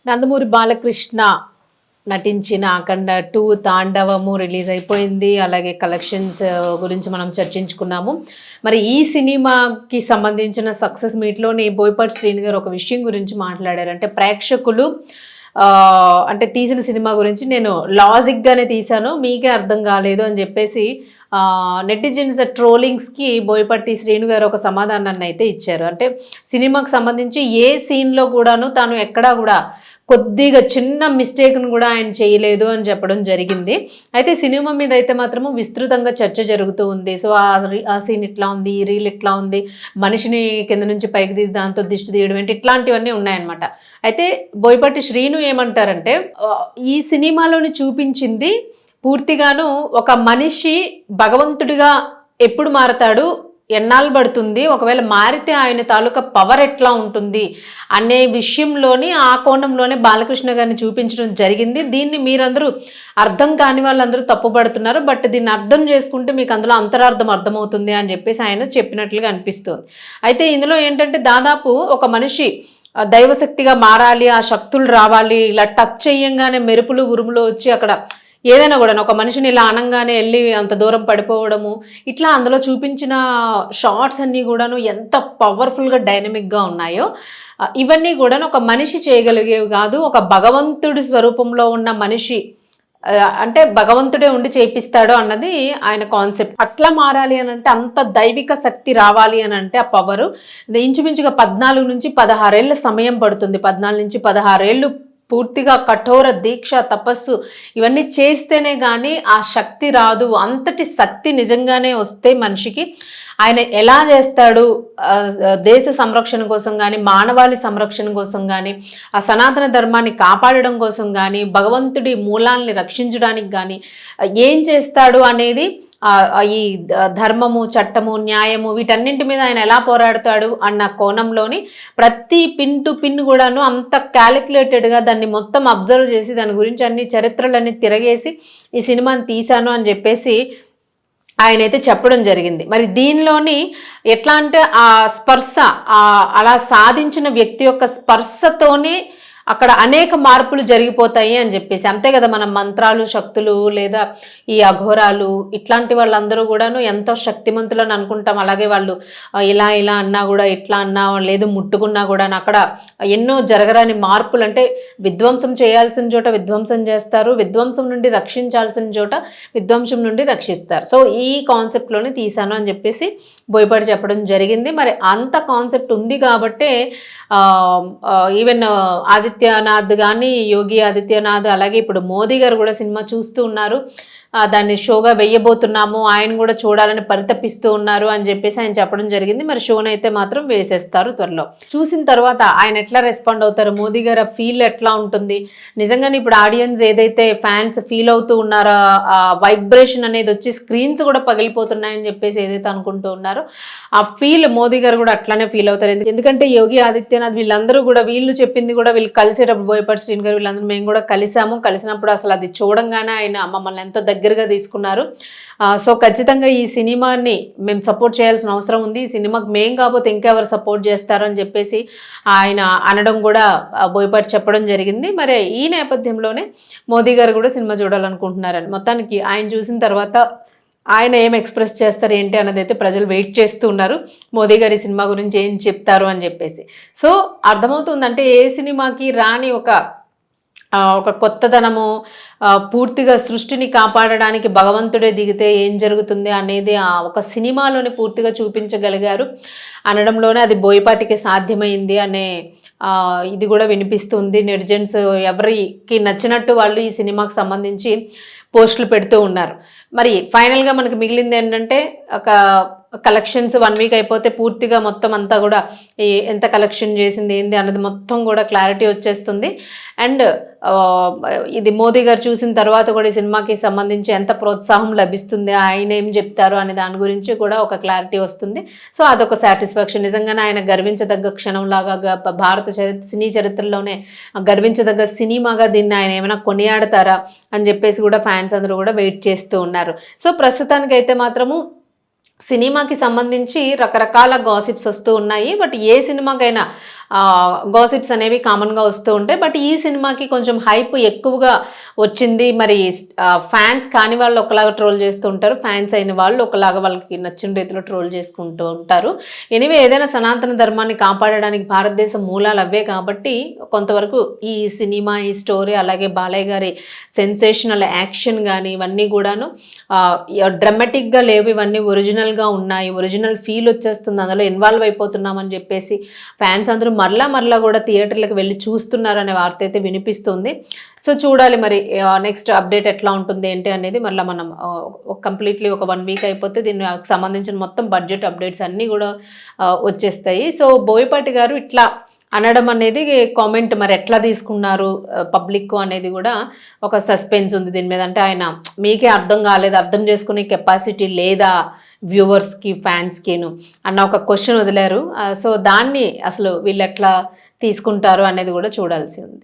నందమూరి బాలకృష్ణ నటించిన 'అఖండ 2 తాండవము' రిలీజ్ అయిపోయింది. అలాగే కలెక్షన్స్ గురించి మనం చర్చించుకున్నాము. మరి ఈ సినిమాకి సంబంధించిన సక్సెస్ మీట్‌లోని బోయపాటి శ్రీను గారు ఒక విషయం గురించి మాట్లాడారు. అంటే ప్రేక్షకులు అంటే తీసిన సినిమా గురించి నేను లాజిక్‌గానే తీశాను. మీకే అర్థం కాలేదు అని చెప్పేసి నెటిజన్స్ ట్రోలింగ్స్‌కి బోయపాటి శ్రీను గారు ఒక సమాధానాన్ని అయితే ఇచ్చారు. అంటే సినిమాకి సంబంధించి ఏ సీన్‌లో కూడాను తాను ఎక్కడా కూడా కొద్దిగా చిన్న మిస్టేక్‌ని కూడా ఆయన చేయలేదు అని చెప్పడం జరిగింది. అయితే సినిమా మీద అయితే మాత్రము విస్తృతంగా చర్చ జరుగుతూ ఉంది. సో, ఆ సీన్ ఇట్లా ఉంది, ఈ రీల్ ఇట్లా ఉంది, మనిషిని కింద నుంచి పైకి తీసి దాంతో దిష్టి తీయడం ఏంటి, ఇట్లాంటివన్నీ ఉన్నాయన్నమాట. అయితే బోయపాటి శ్రీను ఏమంటారంటే ఈ సినిమాలోని చూపించింది పూర్తిగాను ఒక మనిషి భగవంతుడిగా ఎప్పుడు మారతాడు, ఎన్నాళ్ళు పడుతుంది, ఒకవేళ మారితే ఆయన తాలూకా పవర్ ఎట్లా ఉంటుంది అనే విషయంలోని ఆ కోణంలోనే బాలకృష్ణ గారిని చూపించడం జరిగింది. దీన్ని మీరందరూ అర్థం కాని వాళ్ళందరూ తప్పుపడుతున్నారు. బట్ దీన్ని అర్థం చేసుకుంటే మీకు అందులో అంతరార్థం అర్థమవుతుంది అని చెప్పేసి ఆయన చెప్పినట్లుగా అనిపిస్తుంది. అయితే ఇందులో ఏంటంటే దాదాపు ఒక మనిషి దైవశక్తిగా మారాలి, ఆ శక్తులు రావాలి, ఇలా టచ్ చేయంగానే మెరుపులు ఉరుములు వచ్చి అక్కడ ఏదైనా కూడా ఒక మనిషిని ఇలా అనంగానే వెళ్ళి అంత దూరం పడిపోవడము, ఇట్లా అందులో చూపించిన షార్ట్స్ అన్నీ కూడాను ఎంత పవర్ఫుల్గా డైనమిక్గా ఉన్నాయో ఇవన్నీ కూడా ఒక మనిషి చేయగలిగేవి కాదు. ఒక భగవంతుడి స్వరూపంలో ఉన్న మనిషి అంటే భగవంతుడే ఉండి చేపిస్తాడు అన్నది ఆయన కాన్సెప్ట్. అట్లా మారాలి అని అంటే అంత దైవిక శక్తి రావాలి అని అంటే ఆ పవరు ఇంచుమించుగా 14 నుంచి 16 ఏళ్ళ సమయం పడుతుంది. 14 నుంచి 16 ఏళ్ళు పూర్తిగా కఠోర దీక్ష, తపస్సు ఇవన్నీ చేస్తేనే కానీ ఆ శక్తి రాదు. అంతటి శక్తి నిజంగానే వస్తే మనిషికి ఆయన ఎలా చేస్తాడు, దేశ సంరక్షణ కోసం కానీ, మానవాళి సంరక్షణ కోసం కానీ, ఆ సనాతన ధర్మాన్ని కాపాడడం కోసం కానీ, భగవంతుడి మూలాల్ని రక్షించడానికి కానీ ఏం చేస్తాడు అనేది ఈ ధర్మము, చట్టము, న్యాయము వీటన్నింటి మీద ఆయన ఎలా పోరాడతాడు అన్న కోణంలోని ప్రతి పిన్ టు పిన్ కూడాను అంత క్యాలిక్యులేటెడ్గా దాన్ని మొత్తం అబ్జర్వ్ చేసి దాని గురించి అన్ని చరిత్రలన్నీ తిరగేసి ఈ సినిమాని తీశాను అని చెప్పేసి ఆయనైతే చెప్పడం జరిగింది. మరి దీనిలోని ఎట్లా అంటే ఆ స్పర్శ అలా సాధించిన వ్యక్తి యొక్క స్పర్శతోనే అక్కడ అనేక మార్పులు జరిగిపోతాయి అని చెప్పేసి. అంతే కదా, మన మంత్రాలు, శక్తులు లేదా ఈ అఘోరాలు ఇట్లాంటి వాళ్ళందరూ కూడాను ఎంతో శక్తిమంతులని అనుకుంటాం. అలాగే వాళ్ళు ఇలా ఇలా అన్నా కూడా, ఇట్లా అన్నా లేదు ముట్టుకున్నా కూడా అక్కడ ఎన్నో జరగరాని మార్పులు, అంటే విధ్వంసం చేయాల్సిన చోట విధ్వంసం చేస్తారు, విధ్వంసం నుండి రక్షించాల్సిన చోట విధ్వంసం నుండి రక్షిస్తారు. సో ఈ కాన్సెప్ట్లోనే తీశాను అని చెప్పేసి బోయపాటి చెప్పడం జరిగింది. మరి అంత కాన్సెప్ట్ ఉంది కాబట్టే ఈవెన్ ఆదిత్యనాథ్ కానీ, యోగి ఆదిత్యనాథ్, అలాగే ఇప్పుడు మోదీ గారు కూడా సినిమా చూస్తూ ఉన్నారు, దాన్ని షోగా వెయ్యబోతున్నాము, ఆయన కూడా చూడాలని పరితపిస్తూ ఉన్నారు అని చెప్పేసి ఆయన చెప్పడం జరిగింది. మరి షోని అయితే మాత్రం వేసేస్తారు త్వరలో. చూసిన తర్వాత ఆయన ఎట్లా రెస్పాండ్ అవుతారు, మోదీ గారు ఫీల్ ఎట్లా ఉంటుంది, నిజంగానే ఇప్పుడు ఆడియన్స్ ఏదైతే ఫ్యాన్స్ ఫీల్ అవుతూ ఉన్నారో ఆ వైబ్రేషన్ అనేది వచ్చి స్క్రీన్స్ కూడా పగిలిపోతున్నాయని చెప్పేసి ఏదైతే అనుకుంటూ ఉన్నారో ఆ ఫీల్ మోదీ గారు కూడా అట్లానే ఫీల్ అవుతారు. ఎందుకంటే యోగి ఆదిత్యనాథ్ వీళ్ళందరూ కూడా వీళ్ళు చెప్పింది కూడా వీళ్ళు కలిసేటప్పుడు బోయపాటి శ్రీను గారు వీళ్ళందరూ మేము కూడా కలిసినప్పుడు అసలు అది చూడంగానే ఆయన మమ్మల్ని ఎంతో దగ్గరగా తీసుకున్నారు. సో ఖచ్చితంగా ఈ సినిమాని మేము సపోర్ట్ చేయాల్సిన అవసరం ఉంది, ఈ సినిమాకి మేము కాకపోతే ఇంకెవరు సపోర్ట్ చేస్తారు అని చెప్పేసి ఆయన అనడం కూడా బోయపాటి చెప్పడం జరిగింది. మరి ఈ నేపథ్యంలోనే మోదీ గారు కూడా సినిమా చూడాలనుకుంటున్నారని, మొత్తానికి ఆయన చూసిన తర్వాత ఆయన ఏం ఎక్స్ప్రెస్ చేస్తారు ఏంటి అన్నది అయితే ప్రజలు వెయిట్ చేస్తూ ఉన్నారు. మోదీ గారి సినిమా గురించి ఏం చెప్తారు అని చెప్పేసి. సో అర్థమవుతుందంటే ఏ సినిమాకి రాని ఒక కొత్తదనము, పూర్తిగా సృష్టిని కాపాడడానికి భగవంతుడే దిగితే ఏం జరుగుతుంది అనేది ఒక సినిమాలోనే పూర్తిగా చూపించగలిగారు అనడంలోనే అది బోయపాటికి సాధ్యమైంది అనే ఇది కూడా వినిపిస్తుంది. నెటిజన్స్ ఎవరికి నచ్చినట్టు వాళ్ళు ఈ సినిమాకి సంబంధించి పోస్టులు పెడుతూ ఉన్నారు. మరి ఫైనల్గా మనకి మిగిలింది ఏంటంటే ఒక కలెక్షన్స్ 1 వీక్ అయిపోతే పూర్తిగా మొత్తం అంతా కూడా ఎంత కలెక్షన్ చేసింది ఏంది అన్నది మొత్తం కూడా క్లారిటీ వచ్చేస్తుంది. అండ్ ఇది మోదీ గారు చూసిన తర్వాత కూడా ఈ సినిమాకి సంబంధించి ఎంత ప్రోత్సాహం లభిస్తుంది, ఆయన ఏం చెప్తారు అనే దాని గురించి కూడా ఒక క్లారిటీ వస్తుంది. సో అదొక సాటిస్ఫాక్షన్. నిజంగానే ఆయన గర్వించదగ్గ క్షణంలాగా భారత సినీ చరిత్రలోనే గర్వించదగ్గ సినిమాగా దీన్ని ఆయన ఏమైనా కొనియాడతారా అని చెప్పేసి కూడా ఫ్యాన్స్ అందరూ కూడా వెయిట్ చేస్తూ ఉన్నారు. సో ప్రస్తుతానికైతే మాత్రము సినిమాకి సంబంధించి రకరకాల గాసిప్స్ వస్తూ ఉన్నాయి. బట్ ఏ సినిమాకైనా గాసిప్స్ అనేవి కామన్‌గా వస్తూ ఉంటాయి. బట్ ఈ సినిమాకి కొంచెం హైప్ ఎక్కువగా వచ్చింది. మరి ఫ్యాన్స్ కాని వాళ్ళు ఒకలాగా ట్రోల్ చేస్తూ ఉంటారు. ఫ్యాన్స్ అయిన వాళ్ళు ఒకలాగా వాళ్ళకి నచ్చిన రీతిలో ట్రోల్ చేసుకుంటూ ఉంటారు. ఎనీవే ఏదైనా సనాతన ధర్మాన్ని కాపాడడానికి భారతదేశం మూలాలు అవే కాబట్టి కొంతవరకు ఈ సినిమా, ఈ స్టోరీ అలాగే బాలయ్య గారి సెన్సేషనల్ యాక్షన్ గాని ఇవన్నీ కూడాను డ్రామాటిక్‌గా లేవు. ఇవన్నీ ఒరిజినల్‌గా ఉన్నాయి. ఒరిజినల్ ఫీల్ వచ్చేస్తుంది. అందులో ఇన్వాల్వ్ అయిపోతున్నామని చెప్పేసి ఫ్యాన్స్ అందరూ మరలా కూడా థియేటర్‌లకి వెళ్లి చూస్తున్నారనే వార్త అయితే వినిపిస్తుంది. సో చూడాలి మరి నెక్స్ట్ అప్డేట్ ఎట్లా ఉంటుంది ఏంటి అనేది మరలా మనం కంప్లీట్‌లీ ఒక 1 వీక్ అయిపోతే దీనికి సంబంధించిన మొత్తం బడ్జెట్ అప్డేట్స్ అన్నీ కూడా వచ్చేస్తాయి. సో బోయపాటి గారు ఇట్లా అనడం అనేది కామెంట్ మరి ఎట్లా తీసుకున్నారు పబ్లిక్ అనేది కూడా ఒక సస్పెన్స్ ఉంది దీని మీద. అంటే ఆయన మీకే అర్థం కాలేదు, అర్థం చేసుకునే కెపాసిటీ లేదా వ్యూవర్స్కి ఫ్యాన్స్కిను అన్న ఒక క్వశ్చన్ వదిలారు. సో దాన్ని అసలు వీళ్ళు ఎట్లా తీసుకుంటారు అనేది కూడా చూడాల్సి ఉంది.